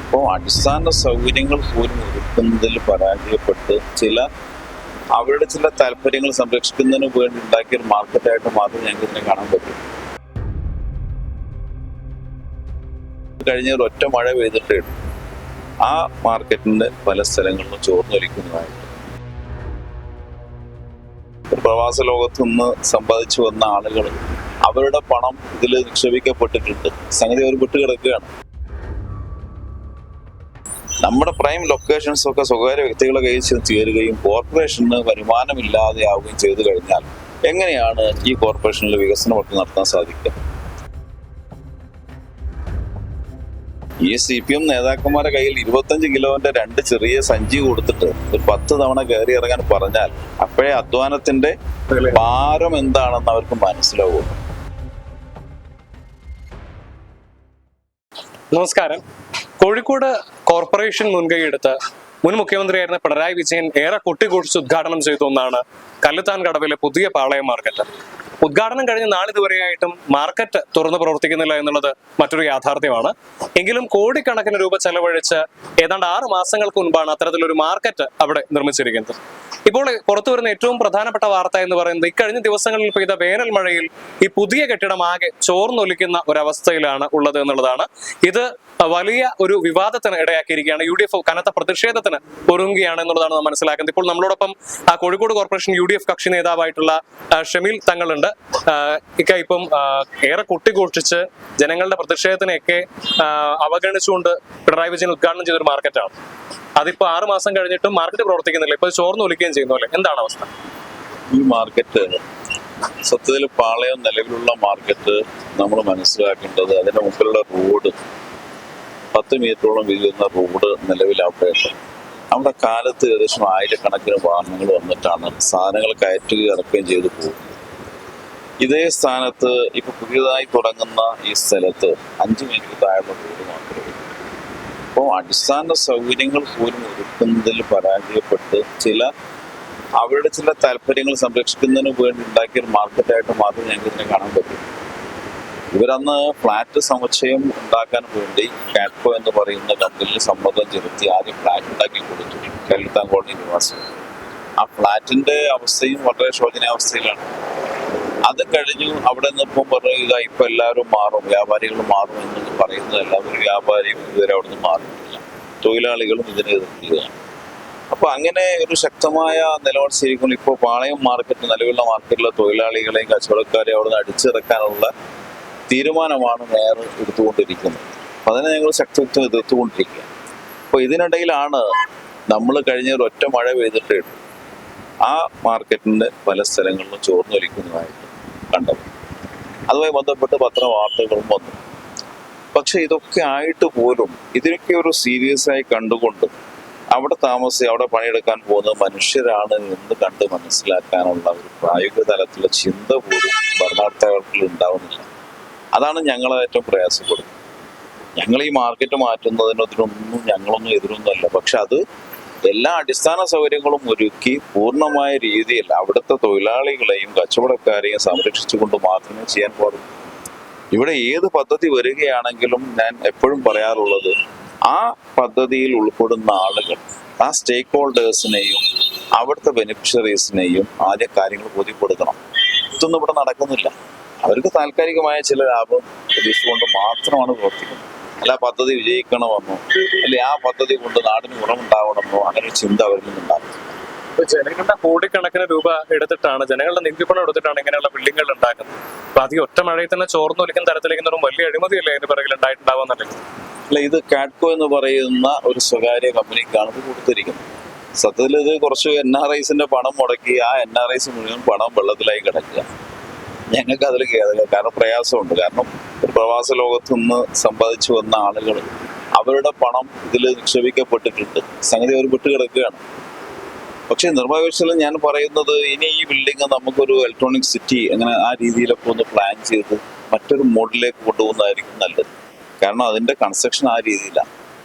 അപ്പോൾ അടിസ്ഥാന സൗകര്യങ്ങൾ പോലും ഒരുക്കുന്നതിൽ പരാജയപ്പെട്ട് അവരുടെ ചില താല്പര്യങ്ങൾ സംരക്ഷിക്കുന്നതിന് വേണ്ടി ഉണ്ടാക്കിയ ഒരു മാർക്കറ്റായിട്ട് മാത്രമേ ഞങ്ങൾക്ക് ഇതിനെ കാണാൻ പറ്റൂ. കഴിഞ്ഞ ഒരൊറ്റ മഴ പെയ്തിട്ടേ ആ മാർക്കറ്റിന്റെ പല സ്ഥലങ്ങളിലും ചോർന്നൊലിക്കുന്നതായിട്ട് പ്രവാസ ലോകത്തു നിന്ന് സമ്പാദിച്ചു വന്ന ആളുകൾ അവരുടെ പണം ഇതിൽ നിക്ഷേപിക്കപ്പെട്ടിട്ടുണ്ട്. സംഗതി അവർ വിട്ടുകിടക്കുകയാണ്. നമ്മുടെ പ്രൈം ലൊക്കേഷൻസ് ഒക്കെ സ്വകാര്യ വ്യക്തികളെ കയ്യിൽ ചേരുകയും കോർപ്പറേഷന് വരുമാനമില്ലാതെ ആവുകയും ചെയ്തു കഴിഞ്ഞാൽ എങ്ങനെയാണ് ഈ കോർപ്പറേഷനിൽ വികസനം ഒക്കെ നടത്താൻ സാധിക്കുക? ഈ CPM നേതാക്കന്മാരുടെ കയ്യിൽ 25 കിലോന്റെ 2 ചെറിയ സഞ്ചി കൊടുത്തിട്ട് ഒരു 10 തവണ കയറി ഇറങ്ങാൻ പറഞ്ഞാൽ അപ്പോഴേ അധ്വാനത്തിന്റെ ഭാരം എന്താണെന്ന് അവർക്ക് മനസ്സിലാവും. നമസ്കാരം. കോഴിക്കോട് കോർപ്പറേഷൻ മുൻകൈയെടുത്ത് മുൻ മുഖ്യമന്ത്രിയായിരുന്ന പിണറായി വിജയൻ ഏറെ കൊട്ടിഘോഷിച്ച് ഉദ്ഘാടനം ചെയ്ത ഒന്നാണ് കല്ലുത്താൻ കടവിലെ പുതിയ പാളയം മാർക്കറ്റ്. ഉദ്ഘാടനം കഴിഞ്ഞ നാളിതുവരെയായിട്ടും മാർക്കറ്റ് തുറന്നു പ്രവർത്തിക്കുന്നില്ല എന്നുള്ളത് മറ്റൊരു യാഥാർത്ഥ്യമാണ്. എങ്കിലും കോടിക്കണക്കിന് രൂപ ചെലവഴിച്ച് ഏതാണ്ട് 6 മാസങ്ങൾക്ക് മുൻപാണ് അത്തരത്തിലൊരു മാർക്കറ്റ് അവിടെ നിർമ്മിച്ചിരിക്കുന്നത്. ഇപ്പോൾ പുറത്തു വരുന്ന ഏറ്റവും പ്രധാനപ്പെട്ട വാർത്ത എന്ന് പറയുന്നത് ഇക്കഴിഞ്ഞ ദിവസങ്ങളിൽ പെയ്ത വേനൽ മഴയിൽ ഈ പുതിയ കെട്ടിടം ആകെ ചോർന്നൊലിക്കുന്ന ഒരവസ്ഥയിലാണ് ഉള്ളത് എന്നുള്ളതാണ്. ഇത് വലിയ ഒരു വിവാദത്തിന് ഇടയാക്കിയിരിക്കുകയാണ്. UDF കനത്ത പ്രതിഷേധത്തിന് ഒരുങ്ങുകയാണ് എന്നുള്ളതാണ് നാം മനസ്സിലാക്കുന്നത്. ഇപ്പോൾ നമ്മളോടൊപ്പം കോഴിക്കോട് കോർപ്പറേഷൻ UDF കക്ഷി നേതാവായിട്ടുള്ള ഷമീൽ തങ്ങളുണ്ട്. ഇപ്പം ഏറെ കൊട്ടിഘോഷിച്ച് ജനങ്ങളുടെ പ്രതിഷേധത്തിനെയൊക്കെ അവഗണിച്ചുകൊണ്ട് പിണറായി വിജയൻ ഉദ്ഘാടനം ചെയ്തൊരു മാർക്കറ്റാണ്. അതിപ്പോ 6 മാസം കഴിഞ്ഞിട്ടും മാർക്കറ്റ് പ്രവർത്തിക്കുന്നില്ല. ഇപ്പൊ ചോർന്നൊലിക്കുകയും ചെയ്യുന്നു അല്ലേ? എന്താണ് അവസ്ഥ? ഈ മാർക്കറ്റ് സത്യത്തിൽ പാളയം നിലവിലുള്ള മാർക്കറ്റ് നമ്മൾ മനസ്സിലാക്കേണ്ടത് അതിന്റെ മുമ്പിലുള്ള റോഡ് 10 മീറ്ററോളം വീഴുന്ന റോഡ് നിലവിലാവുകയാണ്. നമ്മുടെ കാലത്ത് ഏകദേശം 1000കണക്കിന് വാഹനങ്ങൾ വന്നിട്ടാണ് സാധനങ്ങൾ കയറ്റുകയും ഇറക്കുകയും ചെയ്തു പോകുന്നത്. ഇതേ സ്ഥാനത്ത് ഇപ്പൊ പുതിയതായി തുടങ്ങുന്ന ഈ സ്ഥലത്ത് 5 മീറ്റർ താഴെയുള്ള റോഡ് മാത്രമേ. അപ്പോൾ അടിസ്ഥാന സൗകര്യങ്ങൾ പോലും ഒരുക്കുന്നതിൽ പരാജയപ്പെട്ട് അവരുടെ ചില താല്പര്യങ്ങൾ സംരക്ഷിക്കുന്നതിന് വേണ്ടി ഉണ്ടാക്കിയ ഒരു മാർക്കറ്റായിട്ട് മാത്രമേ ഞങ്ങൾക്ക് ഇതിനെ കാണാൻ പറ്റൂ. ഇവരന്ന് ഫ്ലാറ്റ് സമുച്ചയം ഉണ്ടാക്കാൻ വേണ്ടി കാറ്റ്കോ എന്ന് പറയുന്ന കമ്പനിയിൽ സമ്മർദ്ദം ചെലുത്തി ആദ്യം ഫ്ലാറ്റ് ഉണ്ടാക്കി കൊടുത്തു കല്ലുത്താൻ കോളനി നിവാസികൾ. ആ ഫ്ലാറ്റിന്റെ അവസ്ഥയും വളരെ ശോചനീയാവസ്ഥയിലാണ്. അത് കഴിഞ്ഞു അവിടെ നിന്നിപ്പം പറയുക ഇപ്പൊ എല്ലാവരും മാറും, വ്യാപാരികൾ മാറും എന്ന് പറയുന്നതല്ല. ഒരു വ്യാപാരിയും ഇതുവരെ അവിടെ നിന്ന് മാറുന്നില്ല, തൊഴിലാളികളും ഇതിനെ എതിർക്കുകയാണ്. അപ്പൊ അങ്ങനെ ഒരു ശക്തമായ നിലപാട് സ്വീകരിക്കുന്നു. ഇപ്പോൾ പാളയം മാർക്കറ്റ് നിലവിലുള്ള മാർക്കറ്റിലെ തൊഴിലാളികളെയും കച്ചവടക്കാരെയും അവിടെ നിന്ന് അടിച്ചിറക്കാനുള്ള തീരുമാനമാണ് മേയർ എടുത്തുകൊണ്ടിരിക്കുന്നത്. അപ്പൊ അതിനെ ഞങ്ങൾ ശക്തിത്വം എതിർത്തുകൊണ്ടിരിക്കുക. അപ്പൊ ഇതിനിടയിലാണ് നമ്മൾ കഴിഞ്ഞ ഒരൊറ്റ മഴ പെയ്തിട്ടേ ആ മാർക്കറ്റിന്റെ പല സ്ഥലങ്ങളിലും ചോർന്നൊലിക്കുന്നതായിട്ട് കണ്ടത്. അതുമായി ബന്ധപ്പെട്ട് പത്രവാർത്തകളും വന്നു. പക്ഷെ ഇതൊക്കെ ആയിട്ട് പോലും ഇതിനൊക്കെ ഒരു സീരിയസ് ആയി കണ്ടുകൊണ്ട് അവിടെ അവിടെ പണിയെടുക്കാൻ പോകുന്ന മനുഷ്യരാണ് എന്ന് കണ്ട് മനസ്സിലാക്കാനുള്ള ഒരു പ്രായോഗിക തലത്തിലുള്ള ചിന്ത പോലും ഭരണകർത്താക്കൾക്ക് ഉണ്ടാവുന്നില്ല. അതാണ് ഞങ്ങളെ ഏറ്റവും പ്രയാസപ്പെടുന്നത്. ഞങ്ങൾ ഈ മാർക്കറ്റ് മാറ്റുന്നതിനൊന്നും ഞങ്ങളൊന്നും എതിരൊന്നുമല്ല. പക്ഷെ അത് എല്ലാ അടിസ്ഥാന സൗകര്യങ്ങളും ഒരുക്കി പൂർണ്ണമായ രീതിയിൽ അവിടുത്തെ തൊഴിലാളികളെയും കച്ചവടക്കാരെയും സംരക്ഷിച്ചുകൊണ്ട് മാത്രമേ ചെയ്യാൻ പാടുള്ളൂ. ഇവിടെ ഏത് പദ്ധതി വരികയാണെങ്കിലും ഞാൻ എപ്പോഴും പറയാറുള്ളത് ആ പദ്ധതിയിൽ ഉൾപ്പെടുന്ന ആളുകൾ, ആ സ്റ്റേക്ക് ഹോൾഡേഴ്സിനെയും അവിടുത്തെ ബെനിഫിഷ്യറീസിനെയും ആദ്യ കാര്യങ്ങൾ ബോധ്യപ്പെടുത്തണം. ഇതൊന്നും ഇവിടെ നടക്കുന്നില്ല. അവർക്ക് താൽക്കാലികമായ ചില ലാഭം പ്രതീക്ഷിച്ചുകൊണ്ട് മാത്രമാണ് പ്രവർത്തിക്കുന്നത്. അല്ല പദ്ധതി വിജയിക്കണമെന്നോ അല്ലെ ആ പദ്ധതി കൊണ്ട് നാടിന് ഗുണമുണ്ടാവണമെന്നോ അങ്ങനെ ഒരു ചിന്ത അവരിൽ നിന്നുണ്ടാകും. ജനങ്ങളുടെ കോടിക്കണക്കിന് രൂപ എടുത്തിട്ടാണ്, ജനങ്ങളുടെ നികുതിപ്പണം എടുത്തിട്ടാണ് ഇങ്ങനെയുള്ള ബിൽഡിങ്ങുകൾ ഉണ്ടാക്കുന്നത്. അപ്പൊ അത് ഒറ്റ മഴയിൽ തന്നെ ചോർന്നൊലിക്കുന്ന തരത്തിലേക്ക് വലിയ അഴിമതിയല്ലേ അതിന് പിറകിൽ ഉണ്ടായിട്ടുണ്ടാവുന്നല്ലേ? അല്ല, ഇത് കാറ്റ്കോ എന്ന് പറയുന്ന ഒരു സ്വകാര്യ കമ്പനിക്കാണ് ഇത് കൊടുത്തിരിക്കുന്നത്. സത്യത്തിൽ ഇത് കുറച്ച് NRIസിന്റെ പണം മുടക്കി ആ NRIs മുഴുവൻ പണം വെള്ളത്തിലായി കിടക്കുക. ഞങ്ങൾക്ക് അതിൽ കാരണം പ്രയാസമുണ്ട്. കാരണം ഒരു പ്രവാസ ലോകത്തു നിന്ന് സമ്പാദിച്ചു വന്ന ആളുകൾ അവരുടെ പണം ഇതിൽ നിക്ഷേപിക്കപ്പെട്ടിട്ടുണ്ട്. സംഗതി അവർ വിട്ടുകിടക്കുകയാണ്. പക്ഷെ നിർഭാഗ്യവശാൽ ഞാൻ പറയുന്നത് ഇനി ഈ ബിൽഡിംഗ് നമുക്കൊരു ഇലക്ട്രോണിക് സിറ്റി അങ്ങനെ ആ രീതിയിലൊക്കെ ഒന്ന് പ്ലാൻ ചെയ്ത് മറ്റൊരു മോഡിലേക്ക് കൊണ്ടുപോകുന്നതായിരിക്കും നല്ലത്. കാരണം അതിന്റെ കൺസ്ട്രക്ഷൻ ആ രീതിയിലാണ്.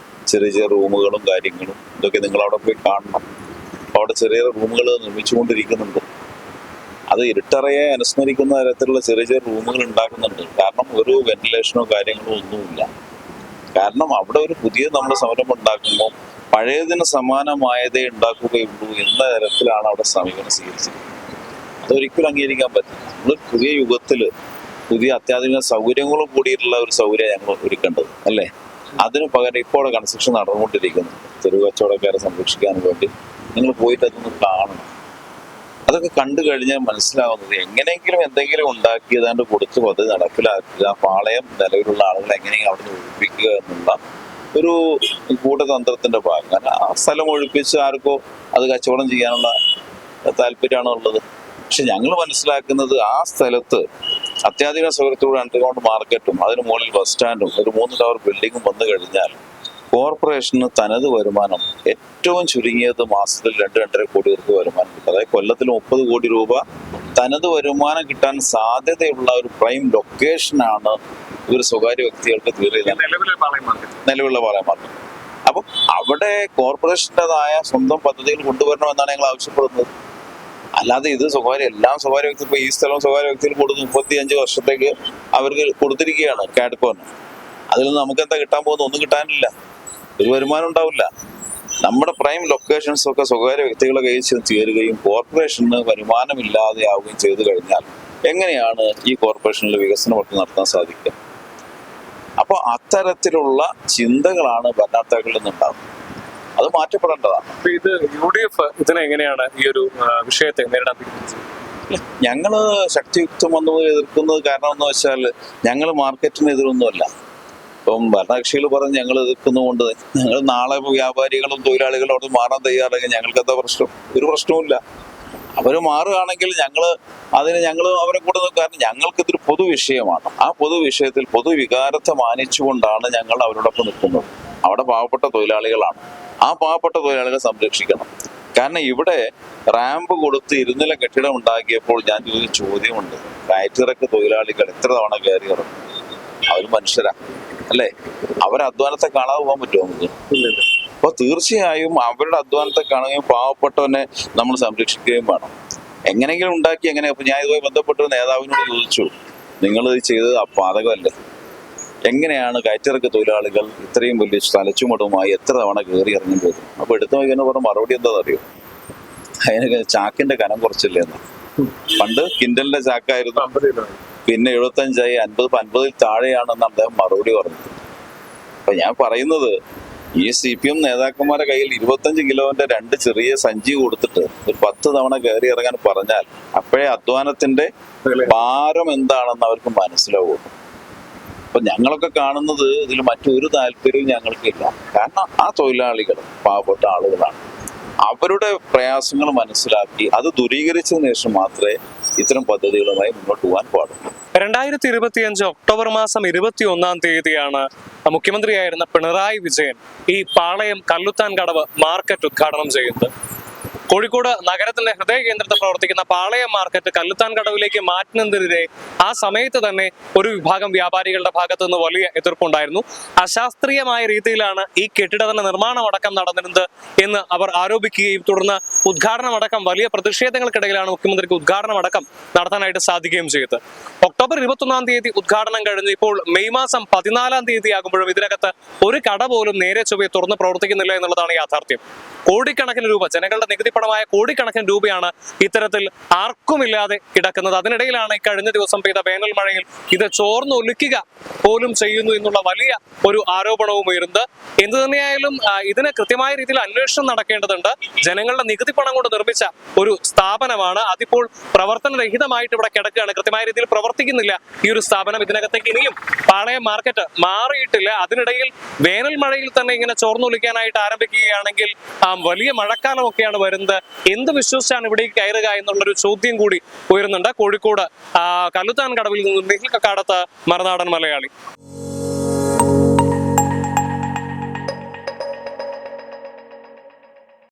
ചെറിയ ചെറിയ റൂമുകളും കാര്യങ്ങളും ഇതൊക്കെ നിങ്ങൾ അവിടെ പോയി കാണണം. അവിടെ ചെറിയ റൂമുകൾ നിർമ്മിച്ചുകൊണ്ടിരിക്കുന്നുണ്ട്. അത് ഇരുട്ടറയെ അനുസ്മരിക്കുന്ന തരത്തിലുള്ള ചെറിയ ചെറിയ റൂമുകൾ ഉണ്ടാക്കുന്നുണ്ട്. കാരണം ഒരു വെന്റിലേഷനോ കാര്യങ്ങളോ ഒന്നുമില്ല. കാരണം അവിടെ ഒരു പുതിയ നമ്മൾ സംരംഭം ഉണ്ടാക്കുമ്പോൾ പഴയതിന് സമാനമായതേ ഉണ്ടാക്കുകയുള്ളൂ എന്ന തരത്തിലാണ് അവിടെ സമീപനം സ്വീകരിച്ചത്. അതൊരിക്കലും അംഗീകരിക്കാൻ പറ്റില്ല. നമ്മൾ പുതിയ യുഗത്തില് പുതിയ അത്യാധുനിക സൗകര്യങ്ങളും കൂടിയിട്ടുള്ള ഒരു സൗകര്യം ഞങ്ങൾ ഒരുക്കേണ്ടത് അല്ലേ. അതിന് പകരം ഇപ്പോൾ കൺസ്ട്രക്ഷൻ നടന്നുകൊണ്ടിരിക്കുന്നു. തെരുവ് കച്ചവടക്കാരെ സംരക്ഷിക്കാൻ വേണ്ടി നിങ്ങൾ പോയിട്ട് അതൊന്ന് കാണണം. അതൊക്കെ കണ്ടു കഴിഞ്ഞാൽ മനസ്സിലാവുന്നത് എങ്ങനെയെങ്കിലും എന്തെങ്കിലും ഉണ്ടാക്കി ഏതാണ്ട് കൊടുത്ത് പദ്ധതി നടപ്പിലാക്കുക, പാളയം നിലവിലുള്ള ആളുകളെ എങ്ങനെയെങ്കിലും അവിടെ നിന്ന് ഒഴിപ്പിക്കുക എന്നുള്ള ഒരു ഗൂഢതന്ത്രത്തിന്റെ ഭാഗം. കാരണം ആ സ്ഥലം ഒഴിപ്പിച്ച് ആർക്കോ അത് കച്ചവടം ചെയ്യാനുള്ള താല്പര്യമാണ് ഉള്ളത്. പക്ഷെ ഞങ്ങൾ മനസ്സിലാക്കുന്നത് ആ സ്ഥലത്ത് അത്യാധുനിക സൗകര്യത്തോടെ അണ്ടർഗ്രൗണ്ട് മാർക്കറ്റും അതിന് മുകളിൽ ബസ് സ്റ്റാൻഡും ഒരു 3 ടവർ ബിൽഡിങ്ങും വന്നു കഴിഞ്ഞാൽ കോർപ്പറേഷന് തനത് വരുമാനം ഏറ്റവും ചുരുങ്ങിയത് മാസത്തിൽ 2-2.5 കോടി രൂപ വരുമാനം കിട്ടും. അതായത് കൊല്ലത്തിൽ 30 കോടി രൂപ തനത് വരുമാനം കിട്ടാൻ സാധ്യതയുള്ള ഒരു പ്രൈം ലൊക്കേഷനാണ് ഒരു സ്വകാര്യ വ്യക്തികൾക്ക് നിലവിലുള്ള പാളയം മാർക്കറ്റ്. അപ്പം അവിടെ കോർപ്പറേഷൻ്റെതായ സ്വന്തം പദ്ധതികൾ കൊണ്ടുവരണമെന്നാണ് ഞങ്ങൾ ആവശ്യപ്പെടുന്നത്. അല്ലാതെ ഇത് എല്ലാം സ്വകാര്യ വ്യക്തി, ഇപ്പൊ ഈ സ്ഥലം സ്വകാര്യ വ്യക്തികൾ കൊടുത്ത് 35 വർഷത്തേക്ക് അവർക്ക് കൊടുത്തിരിക്കുകയാണ് കാഡ്കോന്. അതിൽ നിന്ന് നമുക്ക് എന്താ കിട്ടാൻ പോകുന്നത്? ഒന്നും കിട്ടാനില്ല, ഒരു വരുമാനം ഉണ്ടാവില്ല. നമ്മുടെ പ്രൈം ലൊക്കേഷൻസ് ഒക്കെ സ്വകാര്യ വ്യക്തികളെ കയ്യിൽ ചേരുകയും കോർപ്പറേഷന് വരുമാനമില്ലാതെയാവുകയും ചെയ്തു കഴിഞ്ഞാൽ എങ്ങനെയാണ് ഈ കോർപ്പറേഷനിൽ വികസന പ്രവർത്തനം നടത്താൻ സാധിക്കുക? അപ്പോൾ അത്തരത്തിലുള്ള ചിന്തകളാണ് ഭരണാർത്ഥികളിൽ നിന്നുണ്ടാകുന്നത്. അത് മാറ്റപ്പെടേണ്ടതാണ്. ഇത് UDF ഇതിനെങ്ങനെയാണ് ഈ ഒരു വിഷയത്തെ നേരിടാൻ ഞങ്ങള് ശക്തിയുക്തം വന്നു എതിർക്കുന്നത് കാരണം എന്ന് വെച്ചാൽ ഞങ്ങൾ മാർക്കറ്റിന് എതിരൊന്നുമല്ല. ഇപ്പം ഭരണകക്ഷികൾ പറഞ്ഞ് ഞങ്ങൾ എതിർക്കുന്നതുകൊണ്ട് ഞങ്ങൾ നാളെ വ്യാപാരികളും തൊഴിലാളികളും അവിടെ മാറാൻ തയ്യാറാണെങ്കിൽ ഞങ്ങൾക്ക് എന്താ പ്രശ്നം? ഒരു പ്രശ്നവുമില്ല. അവർ മാറുകയാണെങ്കിൽ ഞങ്ങൾ അവരെ കൂടെ നിൽക്കും. കാരണം ഞങ്ങൾക്കിതൊരു പൊതുവിഷയമാണ്. ആ പൊതുവിഷയത്തിൽ പൊതുവികാരത്തെ മാനിച്ചുകൊണ്ടാണ് ഞങ്ങൾ അവരോടൊപ്പം നിൽക്കുന്നത്. അവിടെ പാവപ്പെട്ട തൊഴിലാളികളാണ്. ആ പാവപ്പെട്ട തൊഴിലാളികളെ സംരക്ഷിക്കണം. കാരണം ഇവിടെ റാമ്പ് കൊടുത്ത് 2 നില കെട്ടിടം ഉണ്ടാക്കിയപ്പോൾ ഞാൻ ചോദിച്ച ചോദ്യമുണ്ട്. കയറ്റിറക്ക് തൊഴിലാളികൾ എത്ര തവണ കയറി ഇറങ്ങും? അവർ മനുഷ്യരാ അല്ലേ? അവരെ അധ്വാനത്തെ കാണാതെ പോകാൻ പറ്റുമോ നമുക്ക്? അപ്പൊ തീർച്ചയായും അവരുടെ അധ്വാനത്തെ കാണുകയും പാവപ്പെട്ടവനെ നമ്മൾ സംരക്ഷിക്കുകയും വേണം. എങ്ങനെയെങ്കിലും ഉണ്ടാക്കി അപ്പൊ ഞാൻ ഇതുമായി ബന്ധപ്പെട്ട നേതാവിനോട് ചോദിച്ചു, നിങ്ങൾ ഇത് ചെയ്തത് പാതകമല്ലേ? എങ്ങനെയാണ് കയറ്റിറക്ക് തൊഴിലാളികൾ ഇത്രയും വലിയ തലച്ചുമടുമായി എത്ര തവണ കയറി ഇറങ്ങി പോകും? അപ്പൊ എടുത്തു നോക്കിയെന്ന് പറഞ്ഞ മറുപടി എന്താ അറിയോ? അതിനൊക്കെ ചാക്കിന്റെ കനം കുറച്ചില്ലേ എന്ന്. പണ്ട് കിൻഡലിന്റെ ചാക്കായിരുന്നു, പിന്നെ 75ആയി, 50 താഴെയാണെന്ന് അദ്ദേഹം മറുപടി പറഞ്ഞത്. അപ്പൊ ഞാൻ പറയുന്നത്, ഈ CPM നേതാക്കന്മാരുടെ കയ്യിൽ 25 കിലോന്റെ 2 ചെറിയ സഞ്ചി കൊടുത്തിട്ട് ഒരു 10 തവണ കയറി ഇറങ്ങാൻ പറഞ്ഞാൽ അപ്പോഴേ അധ്വാനത്തിന്റെ ഭാരം എന്താണെന്ന് അവർക്ക് മനസ്സിലാവുള്ളൂ. അപ്പൊ ഞങ്ങളൊക്കെ കാണുന്നത് ഇതിൽ മറ്റൊരു താല്പര്യവും ഞങ്ങൾക്കില്ല. കാരണം ആ തൊഴിലാളികൾ പാവപ്പെട്ട ആളുകളാണ്. അവരുടെ പ്രയാസങ്ങൾ മനസ്സിലാക്കി അത് ദൂരീകരിച്ചതിന് ശേഷം മാത്രമേ ഇത്തരം പദ്ധതികളുമായി മുന്നോട്ട് പോകാൻ പാടുള്ളൂ. 2025 ഒക്ടോബർ മാസം 21-ാം തീയതിയാണ് മുഖ്യമന്ത്രിയായിരുന്ന പിണറായി വിജയൻ ഈ പാളയം കല്ലുത്താൻ കടവ് മാർക്കറ്റ് ഉദ്ഘാടനം ചെയ്യുന്നത്. കോഴിക്കോട് നഗരത്തിന്റെ ഹൃദയ കേന്ദ്രത്തിൽ പ്രവർത്തിക്കുന്ന പാളയം മാർക്കറ്റ് കല്ലുത്താൻ കടവിലേക്ക് മാറ്റുന്നതിനെതിരെ ആ സമയത്ത് തന്നെ ഒരു വിഭാഗം വ്യാപാരികളുടെ ഭാഗത്തു നിന്ന് വലിയ എതിർപ്പുണ്ടായിരുന്നു. അശാസ്ത്രീയമായ രീതിയിലാണ് ഈ കെട്ടിടത്തിന്റെ നിർമ്മാണം അടക്കം നടന്നിരുന്നത് എന്ന് അവർ ആരോപിക്കുകയും തുടർന്ന് ഉദ്ഘാടനം അടക്കം വലിയ പ്രതിഷേധങ്ങൾക്കിടയിലാണ് മുഖ്യമന്ത്രിക്ക് ഉദ്ഘാടനം അടക്കം നടത്താനായിട്ട് സാധിക്കുകയും ചെയ്തത്. ഒക്ടോബർ 21-ാം തീയതി ഉദ്ഘാടനം കഴിഞ്ഞ് ഇപ്പോൾ മെയ് മാസം 14-ാം തീയതി ആകുമ്പോഴും ഇതിനകത്ത് ഒരു കട പോലും നേരെ ചൊവ്വയെ തുറന്ന് പ്രവർത്തിക്കുന്നില്ല എന്നുള്ളതാണ് യാഥാർത്ഥ്യം. കോടിക്കണക്കിന് രൂപ, ജനങ്ങളുടെ നികുതിപ്പണമായ കോടിക്കണക്കിന് രൂപയാണ് ഇത്തരത്തിൽ ആർക്കുമില്ലാതെ കിടക്കുന്നത്. അതിനിടയിലാണ് ഈ കഴിഞ്ഞ ദിവസം പെയ്ത വേനൽ മഴയിൽ ഇത് ചോർന്നൊലിക്കുക പോലും ചെയ്യുന്നു എന്നുള്ള വലിയ ഒരു ആരോപണവും ഉയരുന്നത്. എന്തു തന്നെയായാലും ഇതിന് കൃത്യമായ രീതിയിൽ അന്വേഷണം നടക്കേണ്ടതുണ്ട്. ജനങ്ങളുടെ നികുതിപ്പണം കൊണ്ട് നിർമ്മിച്ച ഒരു സ്ഥാപനമാണ്. അതിപ്പോൾ പ്രവർത്തനരഹിതമായിട്ട് ഇവിടെ കിടക്കുകയാണ്. കൃത്യമായ രീതിയിൽ പ്രവർത്തിക്കുന്നില്ല ഈ ഒരു സ്ഥാപനം. ഇതിനകത്തേക്ക് ഇനിയും പാളയം മാർക്കറ്റ് മാറിയിട്ടില്ല. അതിനിടയിൽ വേനൽ മഴയിൽ തന്നെ ഇങ്ങനെ ചോർന്നൊലിക്കാനായിട്ട് ആരംഭിക്കുകയാണെങ്കിൽ വലിയ മഴക്കാലമൊക്കെയാണ് വരുന്നത്. എന്ത് വിശ്വസിച്ചാണ് ഇവിടേക്ക് കയറുക എന്നുള്ളൊരു ചോദ്യം കൂടി ഉയരുന്നുണ്ട്. കോഴിക്കോട് കല്ലുത്താൻ കടവിൽ നിന്നും നിഖിൽ കക്കാടത്ത്, മറുനാടൻ മലയാളി.